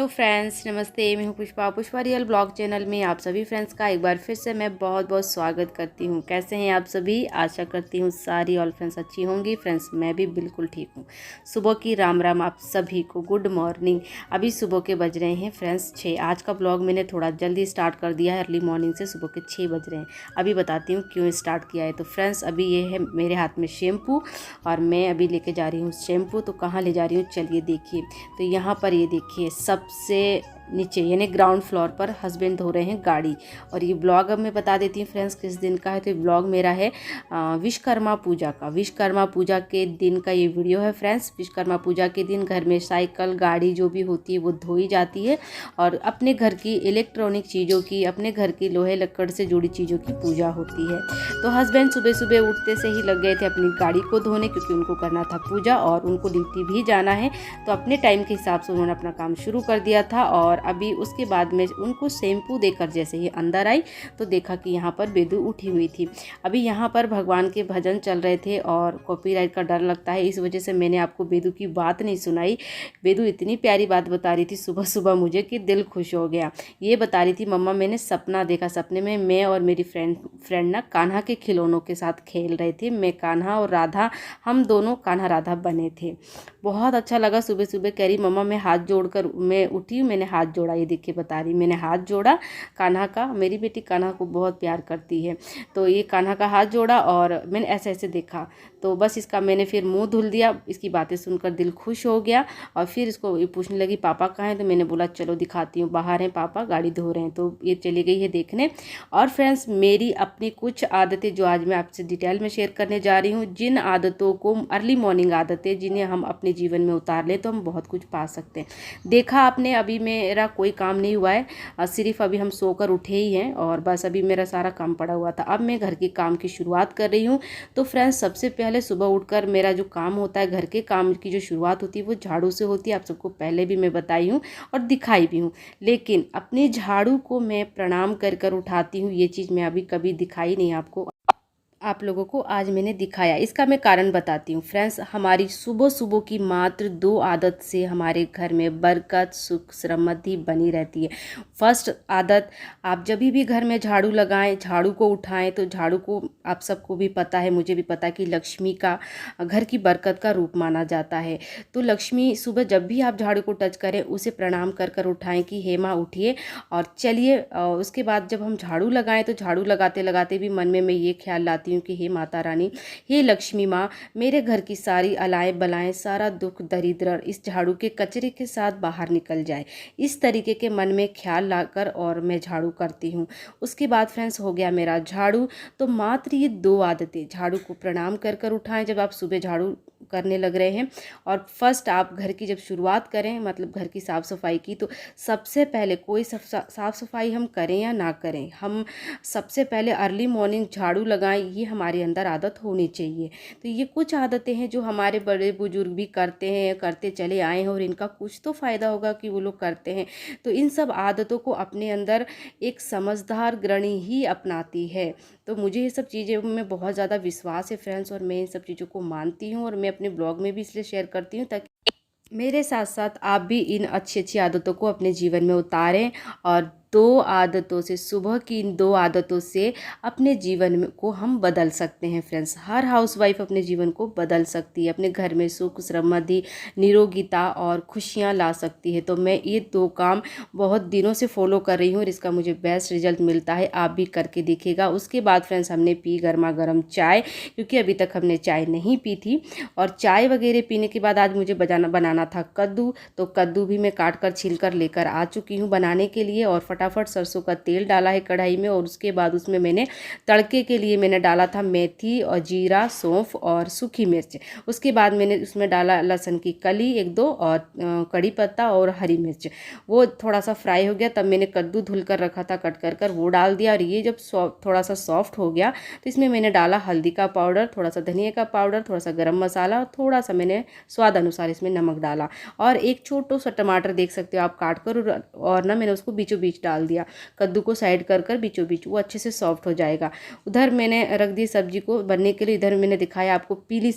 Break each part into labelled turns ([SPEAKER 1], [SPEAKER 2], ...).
[SPEAKER 1] Friends, नमस्ते। मैं हूँ पुष्पा रियल ब्लॉग चैनल में आप सभी फ्रेंड्स का एक बार फिर से मैं बहुत बहुत स्वागत करती हूँ। कैसे हैं आप सभी? आशा करती हूँ सारी ऑल फ्रेंड्स अच्छी होंगी। फ्रेंड्स, मैं भी बिल्कुल ठीक हूँ। सुबह की राम राम आप सभी को, गुड मॉर्निंग। अभी सुबह के बज रहे हैं फ्रेंड्स 6। आज का ब्लॉग मैंने थोड़ा जल्दी स्टार्ट कर दिया है, अर्ली मॉर्निंग से। सुबह के 6 बज रहे हैं। अभी बताती हूँ क्यों स्टार्ट किया है। तो फ्रेंड्स, अभी ये है मेरे हाथ में शैम्पू और मैं अभी लेके जा रही हूँ शैम्पू। तो कहाँ ले जा रही हूँ चलिए देखिए। तो यहाँ पर ये देखिए सबसे नीचे यानी ग्राउंड फ्लोर पर हस्बैंड धो रहे हैं गाड़ी। और ये ब्लॉग अब मैं बता देती हूँ फ्रेंड्स किस दिन का है। तो ये ब्लॉग मेरा है विश्वकर्मा पूजा का। विश्वकर्मा पूजा के दिन का ये वीडियो है फ्रेंड्स। विश्वकर्मा पूजा के दिन घर में साइकिल गाड़ी जो भी होती है वो धोई जाती है और अपने घर की इलेक्ट्रॉनिक चीज़ों की, अपने घर की लोहे लक्कड़ से जुड़ी चीज़ों की पूजा होती है। तो हस्बैंड सुबह सुबह उठते से ही लग गए थे अपनी गाड़ी को धोने, क्योंकि उनको करना था पूजा और उनको ड्यूटी भी जाना है। तो अपने टाइम के हिसाब से उन्होंने अपना काम शुरू कर दिया था। और अभी उसके बाद में उनको शैम्पू देकर जैसे ही अंदर आई तो देखा कि यहाँ पर बेदू उठी हुई थी। अभी यहाँ पर भगवान के भजन चल रहे थे और कॉपीराइट का डर लगता है, इस वजह से मैंने आपको बेदू की बात नहीं सुनाई। बेदू इतनी प्यारी बात बता रही थी सुबह सुबह मुझे कि दिल खुश हो गया। ये बता रही थी, मम्मा मैंने सपना देखा, सपने में मैं और मेरी फ्रेंड ना कान्हा के खिलौनों के साथ खेल रहे थे। मैं कान्हा और राधा, हम दोनों कान्हा राधा बने थे। बहुत अच्छा लगा। सुबह सुबह कह रही मम्मा मैं हाथ जोड़कर मैं उठी, मैंने हाथ जोड़ा। ये देखिए बता रही मैंने हाथ जोड़ा कान्हा का। मेरी बेटी कान्हा को बहुत प्यार करती है। तो ये कान्हा का हाथ जोड़ा और मैंने ऐसे ऐसे देखा। तो बस इसका मैंने फिर मुंह धुल दिया। इसकी बातें सुनकर दिल खुश हो गया और फिर इसको ये पूछने लगी पापा कहाँ हैं। तो मैंने बोला चलो दिखाती हूँ, बाहर हैं पापा, गाड़ी धो रहे हैं। तो ये चली गई है देखने। और फ्रेंड्स, मेरी अपनी कुछ आदतें जो आज मैं आपसे डिटेल में शेयर करने जा रही हूँ, जिन आदतों को, अर्ली मॉर्निंग आदतें जिन्हें हम अपने जीवन में उतार लें तो हम बहुत कुछ पा सकते हैं। देखा आपने, अभी मेरा कोई काम नहीं हुआ है, सिर्फ अभी हम सोकर उठे ही हैं और बस अभी मेरा सारा काम पड़ा हुआ था। अब मैं घर के काम की शुरुआत कर रही हूँ। तो फ्रेंड्स, सबसे पहले सुबह उठकर मेरा जो काम होता है, घर के काम की जो शुरुआत होती है वो झाड़ू से होती है। आप सबको पहले भी मैं बताई हूँ और दिखाई भी हूँ, लेकिन अपने झाड़ू को मैं प्रणाम कर कर उठाती हूँ। ये चीज़ मैं अभी कभी दिखाई नहीं आपको, आप लोगों को आज मैंने दिखाया। इसका मैं कारण बताती हूँ फ्रेंड्स। हमारी सुबह सुबह की मात्र 2 आदत से हमारे घर में बरकत, सुख, समृद्धि बनी रहती है। फर्स्ट आदत, आप जब भी घर में झाड़ू लगाएं, झाड़ू को उठाएं, तो झाड़ू को आप सबको भी पता है, मुझे भी पता है कि लक्ष्मी का, घर की बरकत का रूप माना जाता है। तो लक्ष्मी, सुबह जब भी आप झाड़ू को टच करें उसे प्रणाम कर कर उठाएं कि हे माँ उठिए। और चलिए उसके बाद जब हम झाड़ू लगाएं तो झाड़ू लगाते लगाते भी मन में मैं ये ख्याल लाती हूँ कि हे माता रानी, हे लक्ष्मी माँ, मेरे घर की सारी अलाएं बलाएं, सारा दुख दरिद्र इस झाड़ू के कचरे के साथ बाहर निकल जाए। इस तरीके के मन में ख्याल लाकर और मैं झाड़ू करती हूँ। उसके बाद फ्रेंड्स हो गया मेरा झाड़ू। तो मात्र ये 2 आदतें, झाड़ू को प्रणाम कर कर उठाएं जब आप सुबह झाड़ू करने लग रहे हैं, और फर्स्ट आप घर की जब शुरुआत करें, मतलब घर की साफ़ सफाई की, तो सबसे पहले कोई साफ़ सफाई हम करें या ना करें, हम सबसे पहले अर्ली मॉर्निंग झाड़ू लगाएं। ये हमारे अंदर आदत होनी चाहिए। तो ये कुछ आदतें हैं जो हमारे बड़े बुजुर्ग भी करते हैं, करते चले आए हैं और इनका कुछ तो फ़ायदा होगा कि वो लोग करते हैं। तो इन सब आदतों को अपने अंदर एक समझदार गृहिणी ही अपनाती है। तो मुझे ये सब चीज़ें में बहुत ज़्यादा विश्वास है फ्रेंड्स, और मैं इन सब चीज़ों को मानती हूँ और मैं अपने ब्लॉग में भी इसलिए शेयर करती हूँ ताकि मेरे साथ साथ आप भी इन अच्छी अच्छी आदतों को अपने जीवन में उतारें। और 2 आदतों से, सुबह की इन 2 आदतों से अपने जीवन में को हम बदल सकते हैं फ्रेंड्स। हर हाउसवाइफ अपने जीवन को बदल सकती है, अपने घर में सुख, समृद्धि, निरोगिता और खुशियाँ ला सकती है। तो मैं ये 2 काम बहुत दिनों से फॉलो कर रही हूँ और इसका मुझे बेस्ट रिजल्ट मिलता है। आप भी करके देखिएगा। उसके बाद फ्रेंड्स हमने पी गर्मा गर्म चाय, क्योंकि अभी तक हमने चाय नहीं पी थी। और चाय वगैरह पीने के बाद आज मुझे बनाना था कद्दू। तो कद्दू भी मैं काट कर छील कर लेकर आ चुकी हूँ बनाने के लिए। और फटाफट सरसों का तेल डाला है कढ़ाई में और उसके बाद उसमें मैंने तड़के के लिए मैंने डाला था मेथी और जीरा, सौंफ और सूखी मिर्च। उसके बाद मैंने उसमें डाला लहसुन की कली 1-2 और कड़ी पत्ता और हरी मिर्च। वो थोड़ा सा फ्राई हो गया तब मैंने कद्दू धुल कर रखा था कट कर कर वो डाल दिया। और ये जब थोड़ा सा सॉफ्ट हो गया तो इसमें मैंने डाला हल्दी का पाउडर, थोड़ा सा धनिया का पाउडर, थोड़ा सा गरम मसाला और थोड़ा सा मैंने स्वाद अनुसार इसमें नमक डाला। और एक छोटा सा टमाटर देख सकते हो आप काट कर, और ना मैंने उसको बीचों बीच डाल दिया, कद्दू को साइड कर कर बीचों बीच, वो अच्छे से सॉफ्ट हो जाएगा। उधर मैंने रख दी सब्जी को बनने के लिए। इधर मैंने दिखाया आपको पीली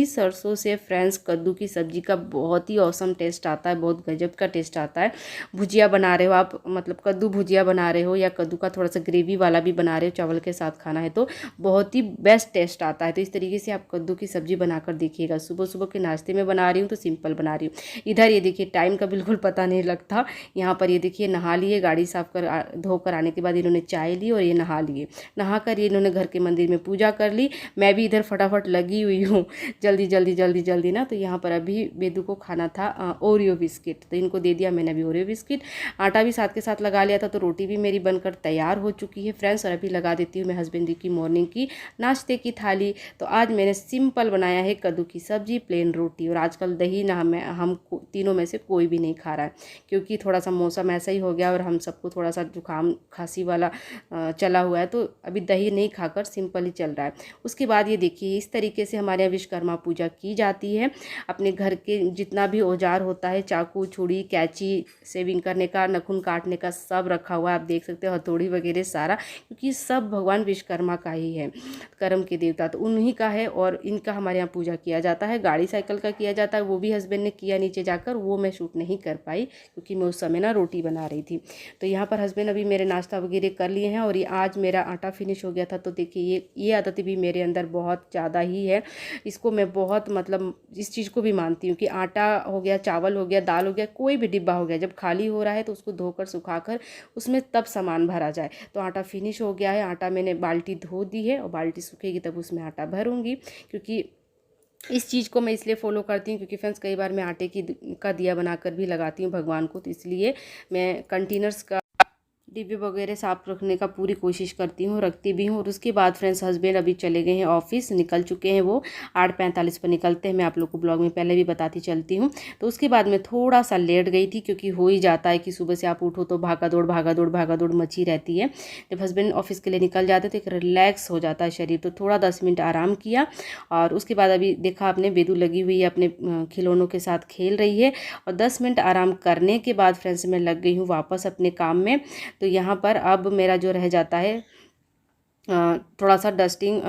[SPEAKER 1] सरसों से फ्रेंड्स कद्दू की सब्जी का बहुत ही औसम टेस्ट आता है, बहुत गजब का टेस्ट आता है। भुजिया बना रहे हो आप, मतलब कद्दू भुजिया बना रहे हो या कद्दू का थोड़ा सा ग्रेवी वाला भी बना रहे हो, चावल के साथ खाना है तो बहुत ही बेस्ट टेस्ट आता है। तो इस तरीके से आप कद्दू की सब्जी बनाकर देखिएगा। सुबह सुबह के नाश्ते में बना रही हूँ तो सिंपल बना रही हूँ। इधर ये देखिए टाइम का बिल्कुल पता नहीं लगता। यहाँ पर ये देखिए नहा लिए, गाड़ी साफ कर धोकर आने के बाद इन्होंने चाय ली और ये नहा लिए। नहा कर ये इन्होंने घर के मंदिर में पूजा कर ली। मैं भी इधर फटाफट लगी हुई हूँ जल्दी ना। तो यहाँ पर अभी बेदू को खाना था ओरियो बिस्किट, तो इनको दे दिया मैंने अभी ओरियो बिस्किट। आटा भी साथ के साथ लगा लिया था, तो रोटी भी मेरी बनकर तैयार हो चुकी है फ्रेंड्स। और अभी लगा देती हूँ मैं हस्बैंड जी की मॉर्निंग की नाश्ते की थाली। तो आज मैंने सिंपल बनाया है कद्दू की सब्जी, प्लेन रोटी। और आजकल दही ना हम तीनों में से कोई भी नहीं खा रहा है, क्योंकि थोड़ा सा मौसम ऐसा ही हो गया और हम सबको थोड़ा सा जुकाम खांसी वाला चला हुआ है, तो अभी दही नहीं खाकर सिंपल ही चल रहा है। उसके बाद ये देखिए इस तरीके से हमारे यहाँ विश्वकर्मा पूजा की जाती है। अपने घर के जितना भी औजार होता है, चाकू छुरी कैंची, शेविंग करने का, नाखून काटने का, सब रखा हुआ है। आप देख सकते हो हथौड़ी वगैरह सारा, क्योंकि सब भगवान विश्वकर्मा का ही है, कर्म के देवता, तो उन्हीं का है और इनका हमारे यहाँ पूजा किया जाता है। गाड़ी साइकिल का किया जाता है, वो भी हस्बैंड ने किया नीचे जाकर, वो मैं शूट नहीं कर पाई क्योंकि मैं उस समय ना रोटी बना रही थी। तो यहाँ पर हस्बैंड अभी मेरे नाश्ता वगैरह कर लिए हैं। और ये आज मेरा आटा फिनिश हो गया था, तो देखिए ये आदत भी मेरे अंदर बहुत ज़्यादा ही है। इसको मैं बहुत मतलब इस चीज़ को भी मानती हूँ कि आटा हो गया, चावल हो गया, दाल हो गया, कोई भी डिब्बा हो गया, जब खाली हो रहा है तो उसको धोकर सुखाकर उसमें तब सामान भरा जाए। तो आटा फिनिश हो गया है, आटा मैंने बाल्टी धो दी है और बाल्टी सूखेगी तब उसमें आटा भरूंगी। क्योंकि इस चीज़ को मैं इसलिए फॉलो करती हूँ क्योंकि फ्रेंड्स कई बार मैं आटे का दिया बनाकर भी लगाती हूँ भगवान को, तो इसलिए मैं कंटेनर्स का डिब्बे वगैरह साफ रखने का पूरी कोशिश करती हूँ, रखती भी हूँ। और उसके बाद फ्रेंड्स हस्बैंड अभी चले गए हैं ऑफिस, निकल चुके हैं, वो 8:45 पर निकलते हैं। मैं आप लोग को ब्लॉग में पहले भी बताती चलती हूँ। तो उसके बाद मैं थोड़ा सा लेट गई थी, क्योंकि हो ही जाता है कि सुबह से आप उठो तो भागा दौड़ मची रहती है। जब हस्बैंड ऑफिस के लिए निकल जाते तो एक रिलैक्स हो जाता है शरीर, तो थोड़ा 10 मिनट आराम किया। और उसके बाद अभी देखा आपने बेदू लगी हुई है, अपने खिलौनों के साथ खेल रही है। और 10 मिनट आराम करने के बाद फ्रेंड्स मैं लग गई हूँ वापस अपने काम में। तो यहाँ पर अब मेरा जो रह जाता है थोड़ा सा डस्टिंग,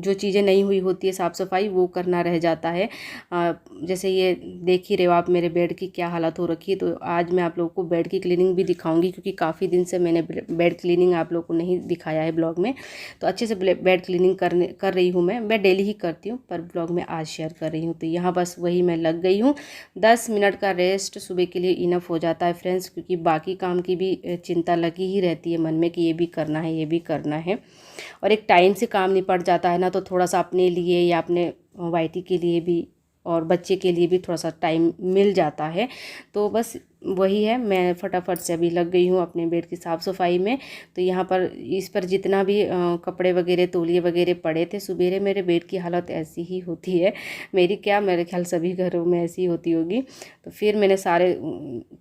[SPEAKER 1] जो चीज़ें नहीं हुई होती है साफ़ सफाई, वो करना रह जाता है। जैसे ये देख ही रहे हो आप मेरे बेड की क्या हालत हो रखी है। तो आज मैं आप लोगों को बेड की क्लीनिंग भी दिखाऊंगी, क्योंकि काफ़ी दिन से मैंने बेड क्लीनिंग आप लोगों को नहीं दिखाया है ब्लॉग में। तो अच्छे से बेड क्लीनिंग कर रही हूँ मैं डेली ही करती हूँ, पर ब्लॉग में आज शेयर कर रही हूँ। तो यहाँ बस वही मैं लग गई हूँ। 10 मिनट का रेस्ट सुबह के लिए इनफ हो जाता है फ्रेंड्स, क्योंकि बाकी काम की भी चिंता लगी ही रहती है मन में कि ये भी करना है, ये भी करना है। और एक टाइम से काम निपट जाता है ना, तो थोड़ा सा अपने लिए या अपने वाइटी के लिए भी और बच्चे के लिए भी थोड़ा सा टाइम मिल जाता है। तो बस वही है, मैं फटाफट से अभी लग गई हूँ अपने बेड की साफ़ सफाई में। तो यहाँ पर इस पर जितना भी कपड़े वगैरह तौलिए वगैरह पड़े थे, सुबेरे मेरे बेड की हालत ऐसी ही होती है, मेरी क्या, मेरे ख्याल सभी घरों में ऐसी होती होगी। तो फिर मैंने सारे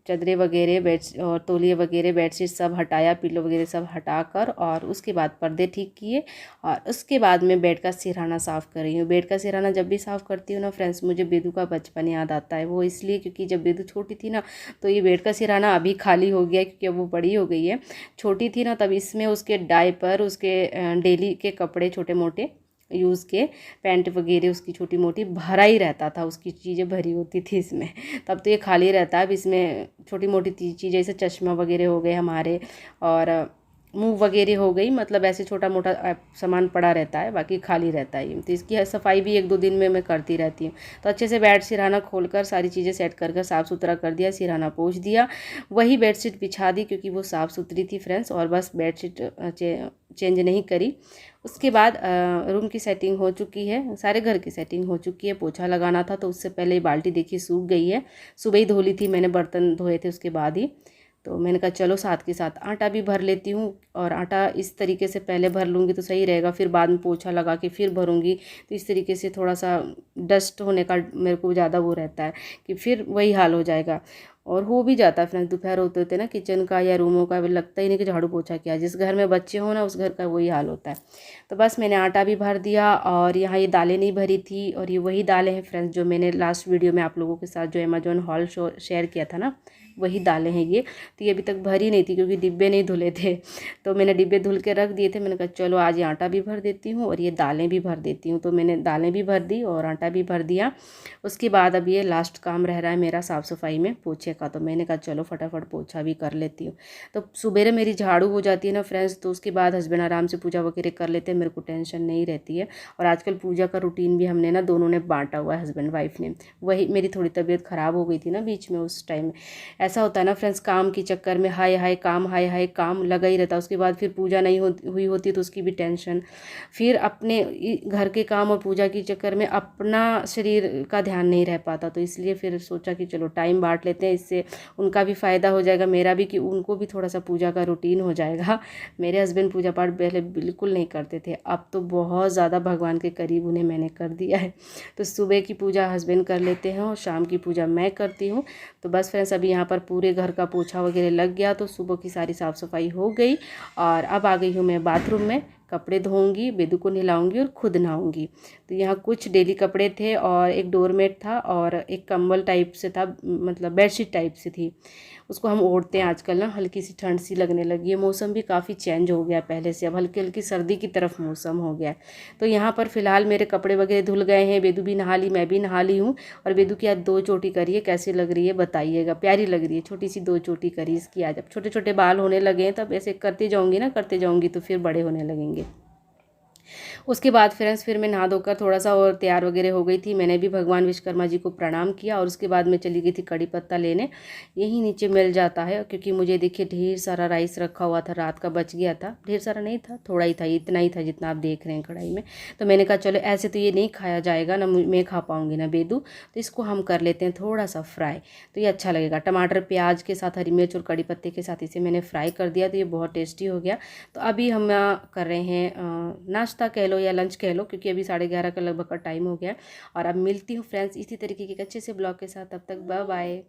[SPEAKER 1] चादरें वगैरह बेड और तौलिए वगैरह बेडशीट सब हटाया, पिलो वगैरह सब हटाकर, और उसके बाद पर्दे ठीक किए। और उसके बाद मैं बेड का सिरहाना साफ़ कर रही हूँ। बेड का सिरहाना जब भी साफ़ करती हूँ ना फ्रेंड्स, मुझे बेदू का बचपन याद आता है। वो इसलिए क्योंकि जब बेदू छोटी थी ना, तो ये बेड का सिरहाना अभी खाली हो गया, क्योंकि अब वो बड़ी हो गई है। छोटी थी ना तब इसमें उसके डायपर, उसके डेली के कपड़े छोटे मोटे यूज़ के, पैंट वगैरह उसकी छोटी मोटी भरा ही रहता था, उसकी चीज़ें भरी होती थी इसमें। तब तो ये खाली रहता है, अब इसमें छोटी मोटी चीज़ें जैसे चश्मा वगैरह हो गए हमारे, और मुँह वगैरह हो गई, मतलब ऐसे छोटा मोटा सामान पड़ा रहता है, बाकी खाली रहता है। तो इसकी सफाई भी 1-2 दिन में मैं करती रहती हूँ। तो अच्छे से बेड सिरहाना खोलकर सारी चीज़ें सेट कर साफ़ सुथरा कर दिया, सिरहाना पोंछ दिया, वही बेडशीट बिछा दी क्योंकि वो साफ़ सुथरी थी फ्रेंड्स। और बस बेडशीट चेंज नहीं करी। उसके बाद रूम की सेटिंग हो चुकी है, सारे घर की सेटिंग हो चुकी है। पोछा लगाना था तो उससे पहले ही बाल्टी देखिए सूख गई है, सुबह ही धो ली थी मैंने, बर्तन धोए थे उसके बाद ही। तो मैंने कहा चलो साथ के साथ आटा भी भर लेती हूँ, और आटा इस तरीके से पहले भर लूँगी तो सही रहेगा, फिर बाद में पोछा लगा के फिर भरूँगी। तो इस तरीके से थोड़ा सा डस्ट होने का मेरे को ज़्यादा वो रहता है कि फिर वही हाल हो जाएगा। और हो भी जाता है फ्रेंड्स, दोपहर होते होते ना किचन का या रूमों का लगता ही नहीं कि झाड़ू पोछा किया। जिस घर में बच्चे हो ना, उस घर का वही हाल होता है। तो बस मैंने आटा भी भर दिया, और यहाँ ये दालें नहीं भरी थी, और ये वही दालें हैं फ्रेंड्स जो मैंने लास्ट वीडियो में आप लोगों के साथ जो अमेजोन हॉल शेयर किया था ना, वही दालें हैं ये। तो ये अभी तक भरी नहीं थी क्योंकि डिब्बे नहीं धुले थे, तो मैंने डिब्बे धुल के रख दिए थे। मैंने कहा चलो आज ये आटा भी भर देती हूँ और ये दालें भी भर देती हूँ। तो मैंने दालें भी भर दी और आटा भी भर दिया। उसके बाद अब ये लास्ट काम रह रहा है मेरा साफ़ सफाई में, पोछे का। तो मैंने कहा चलो फटाफट पोछा भी कर लेती हूँ। तो सुबह मेरी झाड़ू हो जाती है ना फ्रेंड्स, तो उसके बाद हस्बैंड आराम से पूजा वगैरह कर लेते हैं, मेरे को टेंशन नहीं रहती है। और आजकल पूजा का रूटीन भी हमने ना दोनों ने बांटा हुआ है, हस्बैंड वाइफ ने। वही मेरी थोड़ी तबीयत ख़राब हो गई थी ना बीच में, उस टाइम ऐसा होता है ना फ्रेंड्स, काम के चक्कर में हाय हाय काम, हाय हाय काम लगा ही रहता है। उसके बाद फिर पूजा नहीं हुई होती तो उसकी भी टेंशन, फिर अपने घर के काम और पूजा के चक्कर में अपना शरीर का ध्यान नहीं रह पाता। तो इसलिए फिर सोचा कि चलो टाइम बांट लेते हैं, इससे उनका भी फ़ायदा हो जाएगा, मेरा भी, कि उनको भी थोड़ा सा पूजा का रूटीन हो जाएगा। मेरे हस्बैंड पूजा पाठ पहले बिल्कुल नहीं करते थे, अब तो बहुत ज़्यादा भगवान के करीब उन्हें मैंने कर दिया है। तो सुबह की पूजा हस्बैंड कर लेते हैं और शाम की पूजा मैं करती हूँ। तो बस फ्रेंड्स अभी यहाँ पर पूरे घर का पोछा वगैरह लग गया, तो सुबह की सारी साफ़ सफाई हो गई। और अब आ गई हूँ मैं बाथरूम में, कपड़े धोऊंगी, बेदू को नहलाऊंगी और खुद नहाऊंगी। तो यहाँ कुछ डेली कपड़े थे और एक डोरमेट था और एक कंबल टाइप से था, मतलब बेडशीट टाइप से थी, उसको हम ओढ़ते हैं आजकल ना। हल्की सी ठंड सी लगने लगी है, मौसम भी काफ़ी चेंज हो गया पहले से, अब हल्की हल्की सर्दी की तरफ मौसम हो गया है। तो यहाँ पर फ़िलहाल मेरे कपड़े वगैरह धुल गए हैं, बेदू भी नहा ली, मैं भी नहा ली हूँ। और बेदू की आज 2 चोटी करी है, कैसी लग रही है बताइएगा, प्यारी लग रही है, छोटी सी 2 चोटी करी इसकी आज। अब छोटे छोटे बाल होने लगे हैं, तब ऐसे करती जाऊँगी ना, करते जाऊँगी तो फिर बड़े होने लगेंगे। उसके बाद फ्रेंड्स फिर मैं नहा धोकर थोड़ा सा और तैयार वगैरह हो गई थी, मैंने भी भगवान विश्वकर्मा जी को प्रणाम किया। और उसके बाद मैं चली गई थी कड़ी पत्ता लेने, यहीं नीचे मिल जाता है, क्योंकि मुझे देखिए ढेर सारा राइस रखा हुआ था, रात का बच गया था। ढेर सारा नहीं था, थोड़ा ही था, इतना ही था जितना आप देख रहे हैं कढ़ाई में। तो मैंने कहा चलो ऐसे तो ये नहीं खाया जाएगा ना, मैं खा पाऊँगी ना बेदू, तो इसको हम कर लेते हैं थोड़ा सा फ्राई, तो ये अच्छा लगेगा। टमाटर प्याज के साथ, हरी मिर्च और कड़ी पत्ते के साथ इसे मैंने फ्राई कर दिया, तो ये बहुत टेस्टी हो गया। तो अभी हम कर रहे हैं नाश्ता कह लो या लंच कह लो, क्योंकि अभी 11:30 का लगभग का टाइम हो गया। और अब मिलती हूँ फ्रेंड्स इसी तरीके के अच्छे से ब्लॉग के साथ, तब तक बाय बाय।